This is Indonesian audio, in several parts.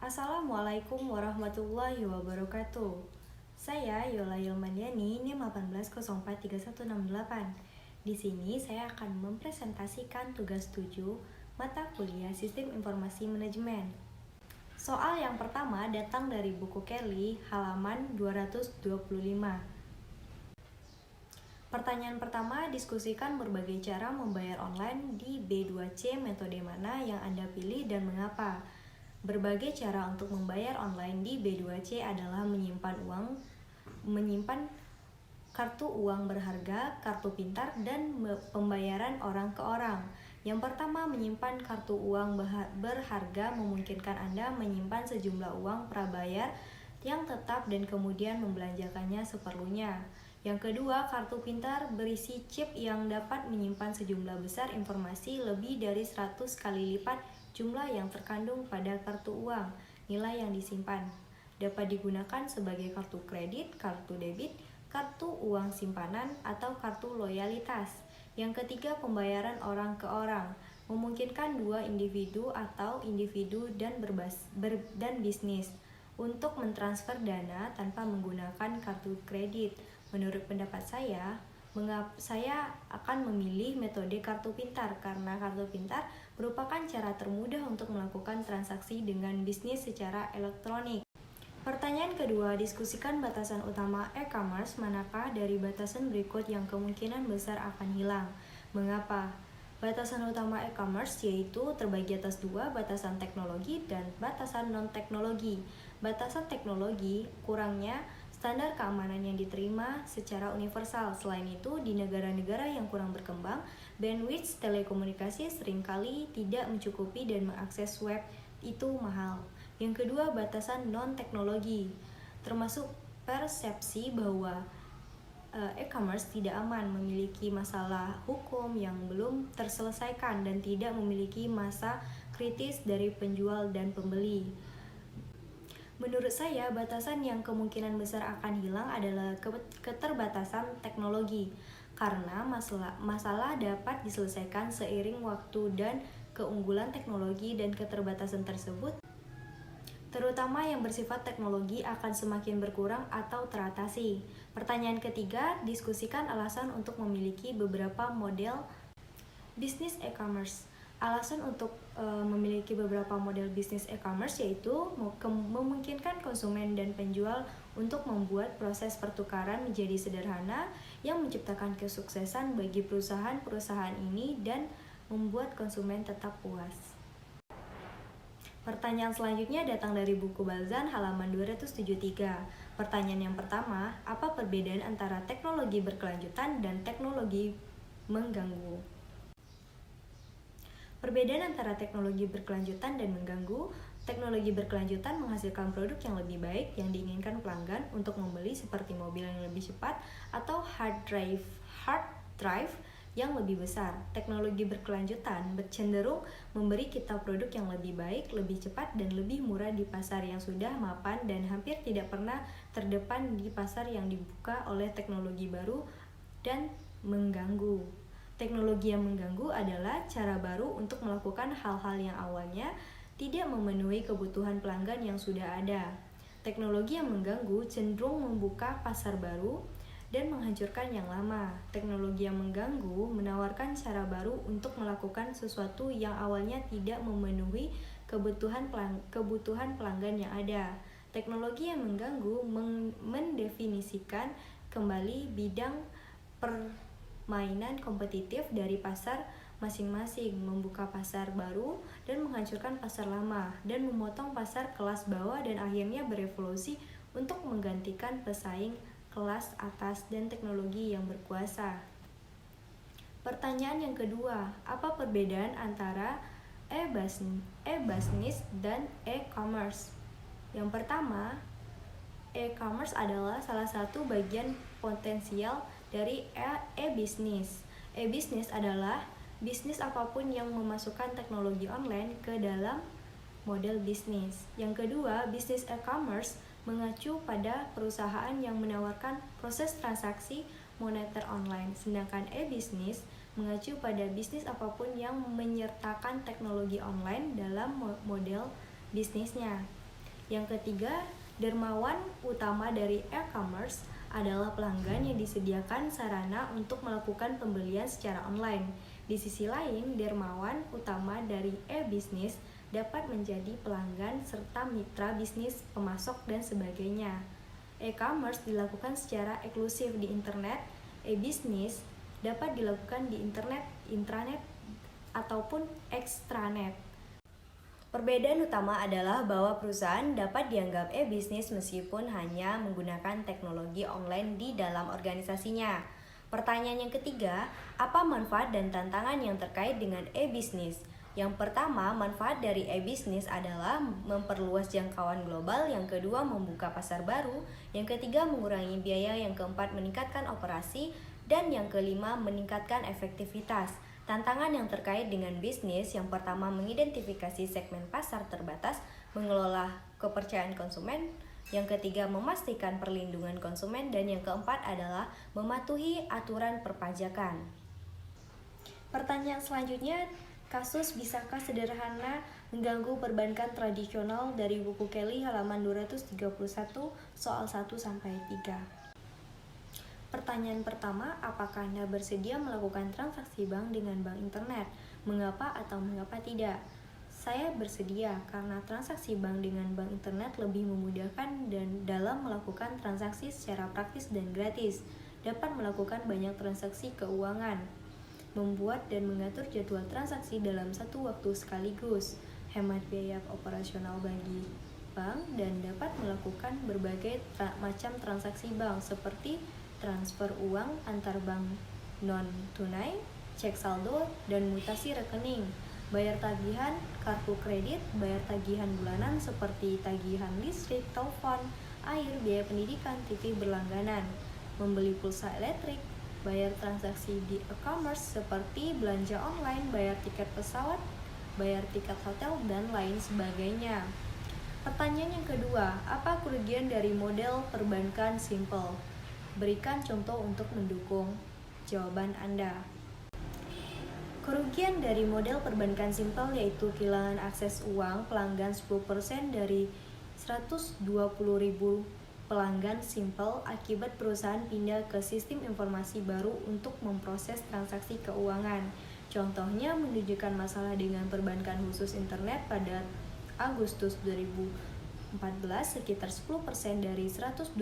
Assalamualaikum warahmatullahi wabarakatuh. Saya Yola Yilmaniani, NIM 18043168. Di sini saya akan mempresentasikan tugas 7 mata kuliah Sistem Informasi Manajemen. Soal yang pertama datang dari buku Kelly, halaman 225. Pertanyaan pertama, diskusikan berbagai cara membayar online di B2C, metode mana yang Anda pilih dan mengapa? Berbagai cara untuk membayar online di B2C adalah menyimpan kartu uang berharga, kartu pintar, dan pembayaran orang ke orang. Yang pertama, menyimpan kartu uang berharga memungkinkan Anda menyimpan sejumlah uang prabayar yang tetap dan kemudian membelanjakannya seperlunya. Yang kedua, kartu pintar berisi chip yang dapat menyimpan sejumlah besar informasi lebih dari 100 kali lipat jumlah yang terkandung pada kartu uang. Nilai yang disimpan dapat digunakan sebagai kartu kredit, kartu debit, kartu uang simpanan, atau kartu loyalitas. Yang ketiga, pembayaran orang ke orang memungkinkan dua individu atau individu dan bisnis untuk mentransfer dana tanpa menggunakan kartu kredit. Menurut pendapat saya akan memilih metode kartu pintar karena kartu pintar merupakan cara termudah untuk melakukan transaksi dengan bisnis secara elektronik. Pertanyaan kedua, diskusikan batasan utama e-commerce. Manakah dari batasan berikut yang kemungkinan besar akan hilang? Mengapa? Batasan utama e-commerce yaitu terbagi atas dua, batasan teknologi dan batasan non-teknologi. Batasan teknologi kurangnya standar keamanan yang diterima secara universal. Selain itu, di negara-negara yang kurang berkembang, bandwidth telekomunikasi seringkali tidak mencukupi dan mengakses web itu mahal. Yang kedua, batasan non-teknologi, termasuk persepsi bahwa e-commerce tidak aman, memiliki masalah hukum yang belum terselesaikan, dan tidak memiliki masa kritis dari penjual dan pembeli. Menurut saya, batasan yang kemungkinan besar akan hilang adalah keterbatasan teknologi, karena masalah dapat diselesaikan seiring waktu dan keunggulan teknologi dan keterbatasan tersebut, terutama yang bersifat teknologi, akan semakin berkurang atau teratasi. Pertanyaan ketiga, diskusikan alasan untuk memiliki beberapa model bisnis e-commerce. Alasan untuk memiliki beberapa model bisnis e-commerce yaitu memungkinkan konsumen dan penjual untuk membuat proses pertukaran menjadi sederhana yang menciptakan kesuksesan bagi perusahaan ini dan membuat konsumen tetap puas. Pertanyaan selanjutnya datang dari buku Balzan, halaman 273. Pertanyaan yang pertama, apa perbedaan antara teknologi berkelanjutan dan teknologi mengganggu? Perbedaan antara teknologi berkelanjutan dan mengganggu. Teknologi berkelanjutan menghasilkan produk yang lebih baik yang diinginkan pelanggan untuk membeli, seperti mobil yang lebih cepat atau hard drive yang lebih besar. Teknologi berkelanjutan cenderung memberi kita produk yang lebih baik, lebih cepat, dan lebih murah di pasar yang sudah mapan dan hampir tidak pernah terdepan di pasar yang dibuka oleh teknologi baru dan mengganggu. Teknologi yang mengganggu adalah cara baru untuk melakukan hal-hal yang awalnya tidak memenuhi kebutuhan pelanggan yang sudah ada. Teknologi yang mengganggu cenderung membuka pasar baru dan menghancurkan yang lama. Teknologi yang mengganggu menawarkan cara baru untuk melakukan sesuatu yang awalnya tidak memenuhi kebutuhan pelanggan yang ada. Teknologi yang mengganggu mendefinisikan kembali bidang permainan kompetitif dari pasar masing-masing, membuka pasar baru dan menghancurkan pasar lama, dan memotong pasar kelas bawah dan akhirnya berevolusi untuk menggantikan pesaing kelas atas dan teknologi yang berkuasa. Pertanyaan yang kedua, apa perbedaan antara e-business dan e-commerce? Yang pertama, e-commerce adalah salah satu bagian potensial dari e-business. E-business adalah bisnis apapun yang memasukkan teknologi online ke dalam model bisnis. Yang kedua, bisnis e-commerce mengacu pada perusahaan yang menawarkan proses transaksi moneter online, sedangkan e-business mengacu pada bisnis apapun yang menyertakan teknologi online dalam model bisnisnya. Yang ketiga, dermawan utama dari e-commerce adalah pelanggan yang disediakan sarana untuk melakukan pembelian secara online. Di sisi lain, dermawan utama dari e-bisnis dapat menjadi pelanggan serta mitra bisnis, pemasok, dan sebagainya. E-commerce dilakukan secara eksklusif di internet, e-bisnis dapat dilakukan di internet, intranet, ataupun extranet. Perbedaan utama adalah bahwa perusahaan dapat dianggap e-bisnis meskipun hanya menggunakan teknologi online di dalam organisasinya. Pertanyaan yang ketiga, apa manfaat dan tantangan yang terkait dengan e-bisnis? Yang pertama, manfaat dari e-bisnis adalah memperluas jangkauan global, yang kedua membuka pasar baru, yang ketiga mengurangi biaya, yang keempat meningkatkan operasi, dan yang kelima meningkatkan efektivitas. Tantangan yang terkait dengan bisnis, yang pertama mengidentifikasi segmen pasar terbatas, mengelola kepercayaan konsumen, yang ketiga memastikan perlindungan konsumen, dan yang keempat adalah mematuhi aturan perpajakan. Pertanyaan selanjutnya, kasus bisakah sederhana mengganggu perbankan tradisional, dari buku Kelly halaman 231 soal 1-3. Pertanyaan pertama, apakah Anda bersedia melakukan transaksi bank dengan bank internet? Mengapa atau mengapa tidak? Saya bersedia karena transaksi bank dengan bank internet lebih memudahkan dan dalam melakukan transaksi secara praktis dan gratis. Dapat melakukan banyak transaksi keuangan, membuat dan mengatur jadwal transaksi dalam satu waktu sekaligus, hemat biaya operasional bagi bank, dan dapat melakukan berbagai macam transaksi bank seperti transfer uang antar bank non-tunai, cek saldo, dan mutasi rekening, bayar tagihan kartu kredit, bayar tagihan bulanan seperti tagihan listrik, telepon, air, biaya pendidikan, TV berlangganan, membeli pulsa elektrik, bayar transaksi di e-commerce seperti belanja online, bayar tiket pesawat, bayar tiket hotel, dan lain sebagainya. Pertanyaan yang kedua, apa kerugian dari model perbankan simple? Berikan contoh untuk mendukung jawaban Anda. Kerugian dari model perbankan simpel yaitu kehilangan akses uang pelanggan 10% dari 120.000 pelanggan simpel akibat perusahaan pindah ke sistem informasi baru untuk memproses transaksi keuangan. Contohnya menunjukkan masalah dengan perbankan khusus internet pada Agustus 2014, sekitar 10% dari 120.000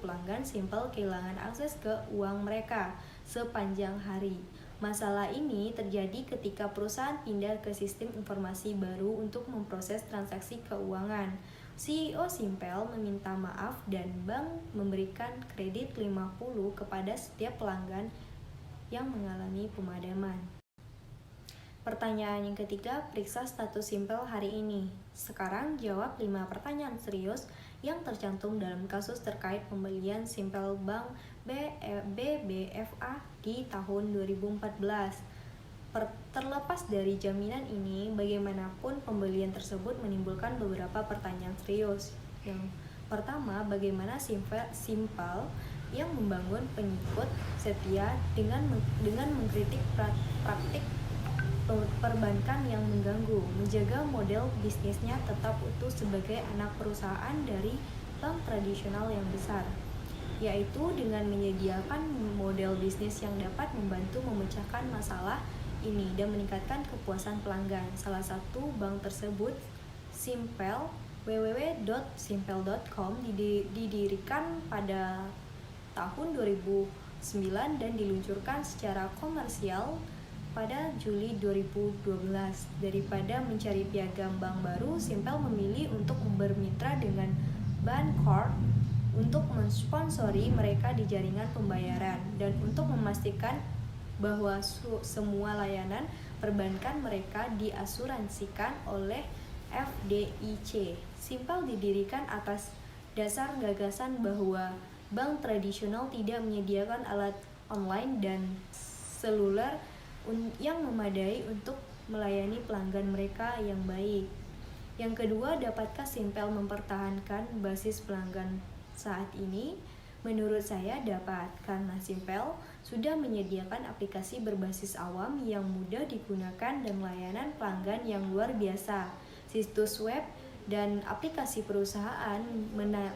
pelanggan simpel kehilangan akses ke uang mereka sepanjang hari. Masalah ini terjadi ketika perusahaan pindah ke sistem informasi baru untuk memproses transaksi keuangan. CEO Simpel meminta maaf dan bank memberikan kredit 50 kepada setiap pelanggan yang mengalami pemadaman. Pertanyaan yang ketiga, periksa status Simpel hari ini. Sekarang jawab 5 pertanyaan serius yang tercantum dalam kasus terkait pembelian Simpel Bank BBFA di tahun 2014. Terlepas dari jaminan ini, bagaimanapun pembelian tersebut menimbulkan beberapa pertanyaan serius. Yang pertama, bagaimana Simpel yang membangun pengikut setia dengan mengkritik praktik perbankan yang mengganggu, menjaga model bisnisnya tetap utuh sebagai anak perusahaan dari bank tradisional yang besar, yaitu dengan menyediakan model bisnis yang dapat membantu memecahkan masalah ini dan meningkatkan kepuasan pelanggan. Salah satu bank tersebut, Simpel, www.simpel.com, didirikan pada tahun 2009 dan diluncurkan secara komersial pada Juli 2012. Daripada mencari piagam bank baru, Simpel memilih untuk bermitra dengan Bancorp untuk mensponsori mereka di jaringan pembayaran dan untuk memastikan bahwa semua layanan perbankan mereka diasuransikan oleh FDIC. Simpel didirikan atas dasar gagasan bahwa bank tradisional tidak menyediakan alat online dan seluler yang memadai untuk melayani pelanggan mereka yang baik. Yang kedua, dapatkah Simpel mempertahankan basis pelanggan saat ini? Menurut saya dapat, karena Simpel sudah menyediakan aplikasi berbasis awam yang mudah digunakan dan layanan pelanggan yang luar biasa. Situs web dan aplikasi perusahaan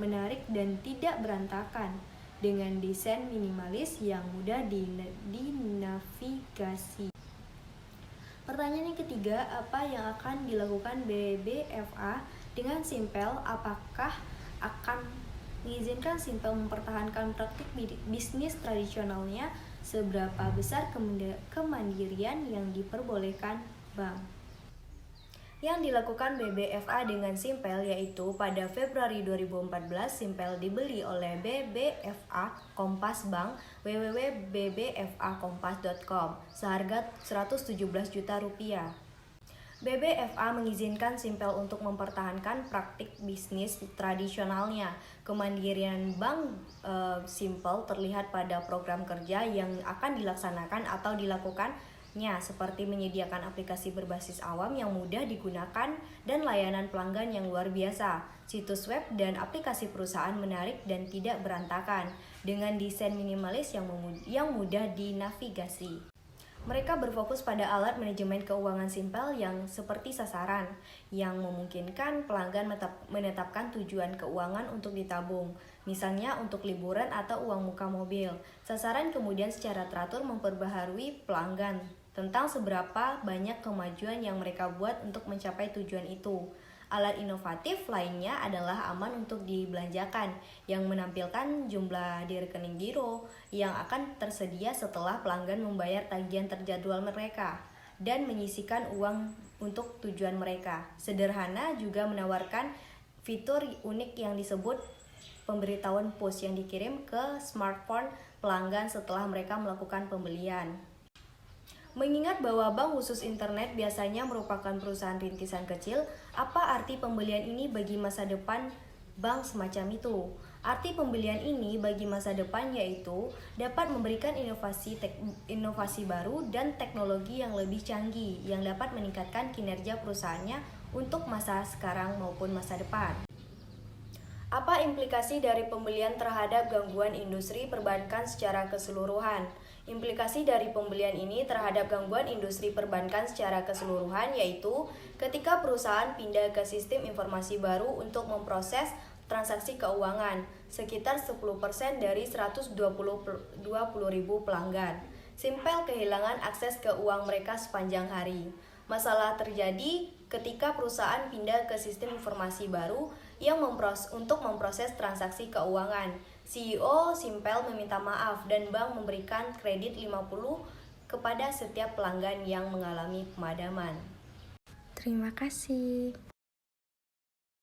menarik dan tidak berantakan dengan desain minimalis yang mudah dinavigasi. Pertanyaan yang ketiga, apa yang akan dilakukan BBFA dengan Simpel? Apakah akan mengizinkan Simpel mempertahankan praktik bisnis tradisionalnya? Seberapa besar kemandirian yang diperbolehkan bank? Yang dilakukan BBFA dengan Simpel yaitu pada Februari 2014 Simpel dibeli oleh BBFA Kompas Bank www.bbfakompas.com seharga 117 juta rupiah. BBFA mengizinkan Simpel untuk mempertahankan praktik bisnis tradisionalnya. Kemandirian Bank Simpel terlihat pada program kerja yang akan dilaksanakan atau dilakukan seperti menyediakan aplikasi berbasis awam yang mudah digunakan dan layanan pelanggan yang luar biasa, situs web dan aplikasi perusahaan menarik dan tidak berantakan, dengan desain minimalis yang mudah dinavigasi. Mereka berfokus pada alat manajemen keuangan Simpel yang seperti sasaran, yang memungkinkan pelanggan menetapkan tujuan keuangan untuk ditabung, misalnya untuk liburan atau uang muka mobil. Sasaran kemudian secara teratur memperbaharui pelanggan tentang seberapa banyak kemajuan yang mereka buat untuk mencapai tujuan itu. Alat inovatif lainnya adalah aman untuk dibelanjakan, yang menampilkan jumlah di rekening giro yang akan tersedia setelah pelanggan membayar tagihan terjadwal mereka dan menyisihkan uang untuk tujuan mereka. Sederhana juga menawarkan fitur unik yang disebut pemberitahuan push yang dikirim ke smartphone pelanggan setelah mereka melakukan pembelian. Mengingat bahwa bank khusus internet biasanya merupakan perusahaan rintisan kecil, apa arti pembelian ini bagi masa depan bank semacam itu? Arti pembelian ini bagi masa depan yaitu dapat memberikan inovasi baru dan teknologi yang lebih canggih yang dapat meningkatkan kinerja perusahaannya untuk masa sekarang maupun masa depan. Apa implikasi dari pembelian terhadap gangguan industri perbankan secara keseluruhan? Implikasi dari pembelian ini terhadap gangguan industri perbankan secara keseluruhan yaitu ketika perusahaan pindah ke sistem informasi baru untuk memproses transaksi keuangan, sekitar 10% dari 120.000 pelanggan. Simpel kehilangan akses ke uang mereka sepanjang hari. Masalah terjadi ketika perusahaan pindah ke sistem informasi baru yang untuk memproses transaksi keuangan. CEO Simpel meminta maaf dan bank memberikan kredit 50 kepada setiap pelanggan yang mengalami pemadaman. Terima kasih.